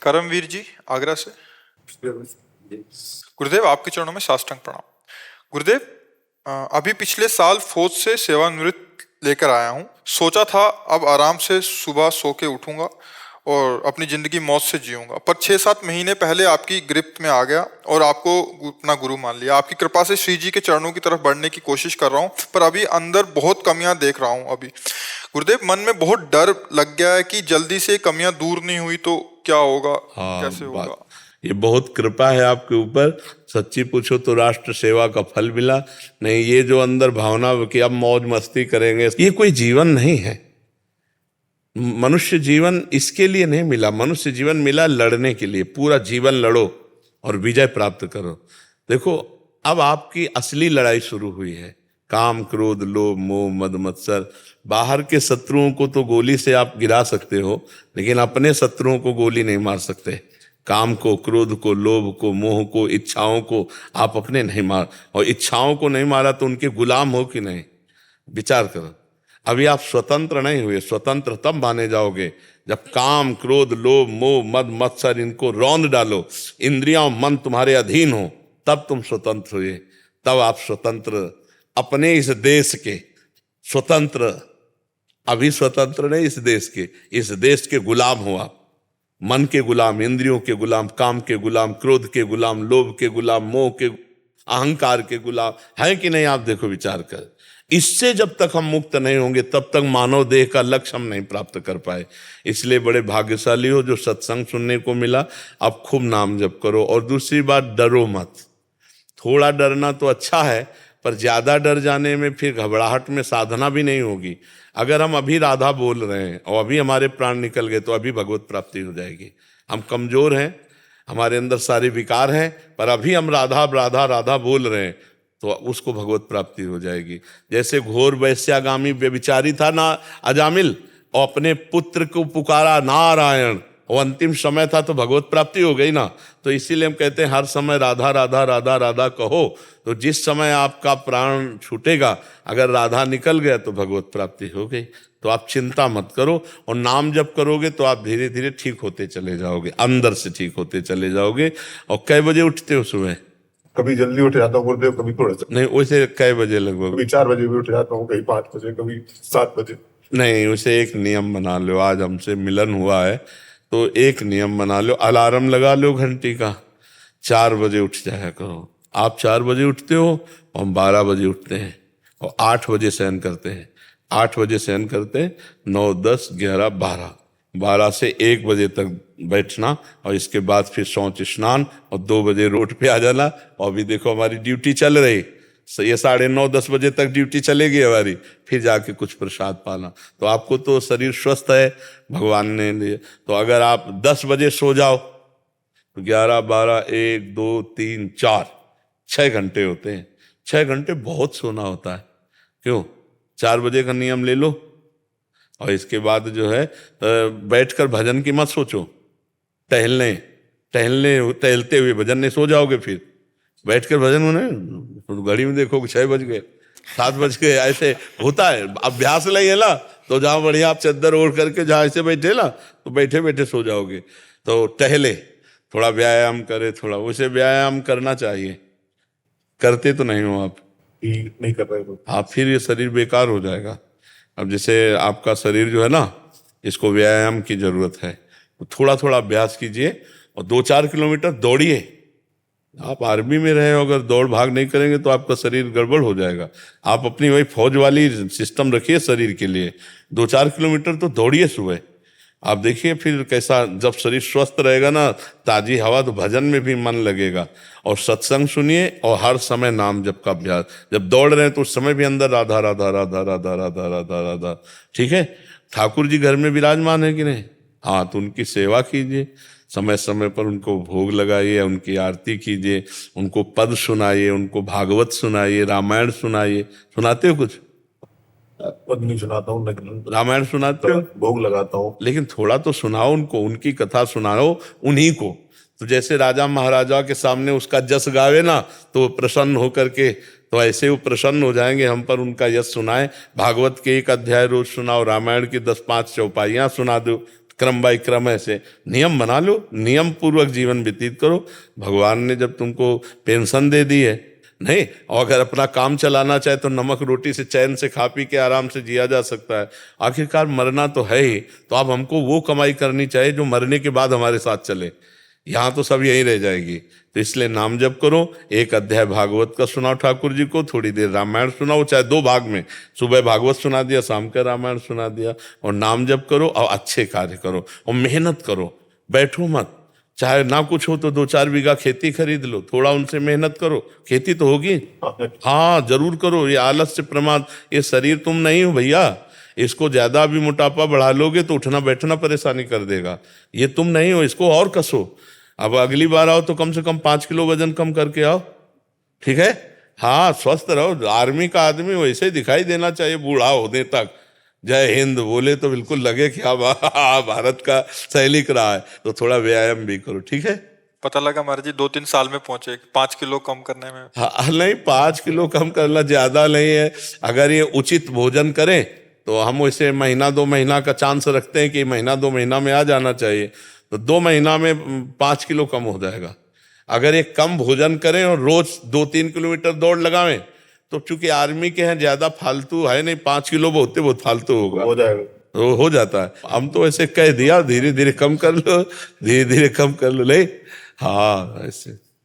करमवीर जी आगरा से। गुरुदेव आपके चरणों में साष्टांग प्रणाम। गुरुदेव अभी पिछले साल फौज से सेवानिवृत्त लेकर आया हूँ। सोचा था अब आराम से सुबह सो के उठूंगा और अपनी जिंदगी मौज से जीऊंगा, पर 6-7 महीने पहले आपकी गिरफ्त में आ गया और आपको अपना गुरु मान लिया। आपकी कृपा से श्री जी के चरणों की तरफ बढ़ने की कोशिश कर रहा हूँ, पर अभी अंदर बहुत कमियां देख रहा हूँ। अभी गुरुदेव मन में बहुत डर लग गया है कि जल्दी से कमियां दूर नहीं हुई तो क्या होगा, कैसे होगा। ये बहुत कृपा है आपके ऊपर। सच्ची पूछो तो राष्ट्र सेवा का फल मिला। नहीं, ये जो अंदर भावना कि अब मौज मस्ती करेंगे, ये कोई जीवन नहीं है। मनुष्य जीवन इसके लिए नहीं मिला। मनुष्य जीवन मिला लड़ने के लिए। पूरा जीवन लड़ो और विजय प्राप्त करो। देखो, अब आपकी असली लड़ाई शुरू हुई है। काम, क्रोध, लोभ, मोह, मद, मत्सर। बाहर के शत्रुओं को तो गोली से आप गिरा सकते हो, लेकिन अपने शत्रुओं को गोली नहीं मार सकते। काम को, क्रोध को, लोभ को, मोह को, इच्छाओं को आप अपने नहीं मार, और इच्छाओं को नहीं मारा तो उनके गुलाम हो कि नहीं, विचार करो। अभी आप स्वतंत्र नहीं हुए। स्वतंत्र तब माने जाओगे जब काम, क्रोध, लोभ, मोह, मद, मत्सर इनको रौंद डालो, इंद्रियां और मन तुम्हारे अधीन हो, तब तुम स्वतंत्र हुए। तब आप स्वतंत्र, अपने इस देश के स्वतंत्र, अभी स्वतंत्र नहीं इस देश के, इस देश के गुलाम हो आप। मन के गुलाम, इंद्रियों के गुलाम, काम के गुलाम, क्रोध के गुलाम, लोभ के गुलाम, मोह के, अहंकार के गुलाम है कि नहीं। आप देखो, विचार कर। इससे जब तक हम मुक्त नहीं होंगे तब तक मानव देह का लक्ष्य हम नहीं प्राप्त कर पाए। इसलिए बड़े भाग्यशाली हो जो सत्संग सुनने को मिला। अब खूब नाम जप करो। और दूसरी बात, डरो मत। थोड़ा डरना तो अच्छा है, पर ज्यादा डर जाने में फिर घबराहट में साधना भी नहीं होगी। अगर हम अभी राधा बोल रहे हैं और अभी हमारे प्राण निकल गए तो अभी भगवत प्राप्ति हो जाएगी। हम कमजोर हैं, हमारे अंदर सारे विकार हैं, पर अभी हम राधा राधा राधा बोल रहे हैं तो उसको भगवत प्राप्ति हो जाएगी। जैसे घोर वैश्यागामी व्यभिचारी था ना अजामिल, और अपने पुत्र को पुकारा नारायण, और अंतिम समय था तो भगवत प्राप्ति हो गई ना। तो इसीलिए हम कहते हैं हर समय राधा राधा राधा राधा कहो, तो जिस समय आपका प्राण छूटेगा अगर राधा निकल गया तो भगवत प्राप्ति हो गई। तो आप चिंता मत करो, और नाम जप करोगे तो आप धीरे धीरे ठीक होते चले जाओगे, अंदर से ठीक होते चले जाओगे। और कै बजे उठते हो सुबह? कभी जल्दी उठ जाता हूँ गुरुदेव, कभी थोड़ा सा नहीं, वैसे कै बजे लगभग? कभी 4 बजे भी उठ जाता हूँ, कभी 5 बजे, कभी 7 बजे। नहीं, उसे एक नियम बना लो। आज हमसे मिलन हुआ है तो एक नियम बना लो, अलार्म लगा लो घंटी का, 4 बजे उठ जाया करो। आप 4 बजे उठते हो, हम 12 बजे उठते हैं और 8 बजे शयन करते हैं। 8 बजे शयन करते हैं, 9, 10, 11, 12, 12 से 1 बजे तक बैठना, और इसके बाद फिर शौच स्नान, और 2 बजे रोड पे आ जाना। और अभी देखो हमारी ड्यूटी चल रही, ये 9:30, 10 बजे तक ड्यूटी चलेगी हमारी, फिर जाके कुछ प्रसाद पाना। तो आपको तो शरीर स्वस्थ है भगवान ने दिए। तो अगर आप 10 बजे सो जाओ तो 11, 12, 1, 2, 3, 4, 6 घंटे होते हैं। 6 घंटे बहुत सोना होता है। क्यों? 4 बजे का नियम ले लो। और इसके बाद जो है बैठकर भजन की मत सोचो, टहलते हुए भजन नहीं, सो जाओगे। फिर बैठकर भजन होने तो घड़ी में देखो 6 बज गए, 7 बज गए, ऐसे होता है। अभ्यास नहीं है ना, तो जहाँ बढ़िया आप चद्दर ओढ़ करके जहाँ ऐसे बैठे ना, तो बैठे बैठे सो जाओगे। तो टहले, थोड़ा व्यायाम करे, थोड़ा उसे व्यायाम करना चाहिए। करते तो नहीं हो आप? नहीं कर रहे हो आप, फिर ये शरीर बेकार हो जाएगा। अब जैसे आपका शरीर जो है ना, इसको व्यायाम की जरूरत है, तो थोड़ा थोड़ा अभ्यास कीजिए और 2-4 किलोमीटर दौड़िए। आप आर्मी में रहे हो, अगर दौड़ भाग नहीं करेंगे तो आपका शरीर गड़बड़ हो जाएगा। आप अपनी वही फौज वाली सिस्टम रखिए शरीर के लिए। 2-4 किलोमीटर तो दौड़िए सुबह। आप देखिए फिर कैसा, जब शरीर स्वस्थ रहेगा ना, ताजी हवा, तो भजन में भी मन लगेगा। और सत्संग सुनिए और हर समय नाम जप का अभ्यास। जब दौड़ रहे हैं तो उस समय भी अंदर राधा राधा राधा राधा राधा राधा राधा। ठीक है? ठाकुर जी घर में विराजमान है कि नहीं? हाँ, तो उनकी सेवा कीजिए, समय समय पर उनको भोग लगाइए, उनकी आरती कीजिए, उनको पद सुनाइए, उनको भागवत सुनाइए, रामायण सुनाइए। सुनाते हो कुछ? पद नहीं सुनाता हूँ, लेकिन रामायण सुनाते हो? भोग लगाता हूँ। लेकिन थोड़ा तो सुनाओ उनको, उनकी कथा सुनाओ उन्हीं को। तो जैसे राजा महाराजा के सामने उसका जस गावे ना, तो वो प्रसन्न होकर के, तो ऐसे वो प्रसन्न हो जाएंगे हम पर, उनका यश सुनाए। भागवत के 1 अध्याय रोज सुनाओ, रामायण की 10-5 चौपाइयाँ सुना दो, क्रम बाय क्रम ऐसे नियम बना लो, नियम पूर्वक जीवन व्यतीत करो। भगवान ने जब तुमको पेंशन दे दी है, नहीं, और अगर अपना काम चलाना चाहे तो नमक रोटी से चैन से खा पी के आराम से जिया जा सकता है। आखिरकार मरना तो है ही, तो अब हमको वो कमाई करनी चाहिए जो मरने के बाद हमारे साथ चले। यहाँ तो सब यही रह जाएगी। तो इसलिए नाम जप करो, एक अध्याय भागवत का सुनाओ ठाकुर जी को, थोड़ी देर रामायण सुनाओ, चाहे 2 भाग में, सुबह भागवत सुना दिया, शाम का रामायण सुना दिया, और नाम जप करो और अच्छे कार्य करो और मेहनत करो, बैठो मत। चाहे ना कुछ हो तो 2-4 बीघा खेती खरीद लो, थोड़ा उनसे मेहनत करो, खेती तो होगी। हाँ जरूर करो। ये आलस से प्रमाद, ये शरीर तुम नहीं हो भैया, इसको ज्यादा भी मोटापा बढ़ा लोगे तो उठना बैठना परेशानी कर देगा। ये तुम नहीं हो, इसको और कसो। अब अगली बार आओ तो कम से कम 5 किलो वजन कम करके आओ, ठीक है। हाँ स्वस्थ रहो। आर्मी का आदमी वैसे ही दिखाई देना चाहिए बूढ़ा होने तक। जय हिंद बोले तो बिल्कुल लगे कि हाँ भारत का सैनिक रहा है। तो थोड़ा व्यायाम भी करो, ठीक है। पता लगा महाराज जी 2-3 साल में पहुंचे 5 किलो कम करने में। हाँ नहीं, 5 किलो कम करना ज्यादा नहीं है। अगर ये उचित भोजन करें तो हम वैसे 1-2 महीना का चांस रखते हैं कि 1-2 महीना में आ जाना चाहिए, तो 2 महीना में 5 किलो कम हो जाएगा। अगर ये कम भोजन करें और रोज 2-3 किलोमीटर दौड़ लगावें, तो चूंकि आर्मी के हैं ज्यादा फालतू है नहीं, 5 किलो बहुत फालतू होगा, हो जाएगा, तो हो जाता है। हम तो ऐसे कह दिया धीरे धीरे कम कर लो, धीरे धीरे कम कर लो, ले। हाँ ऐसे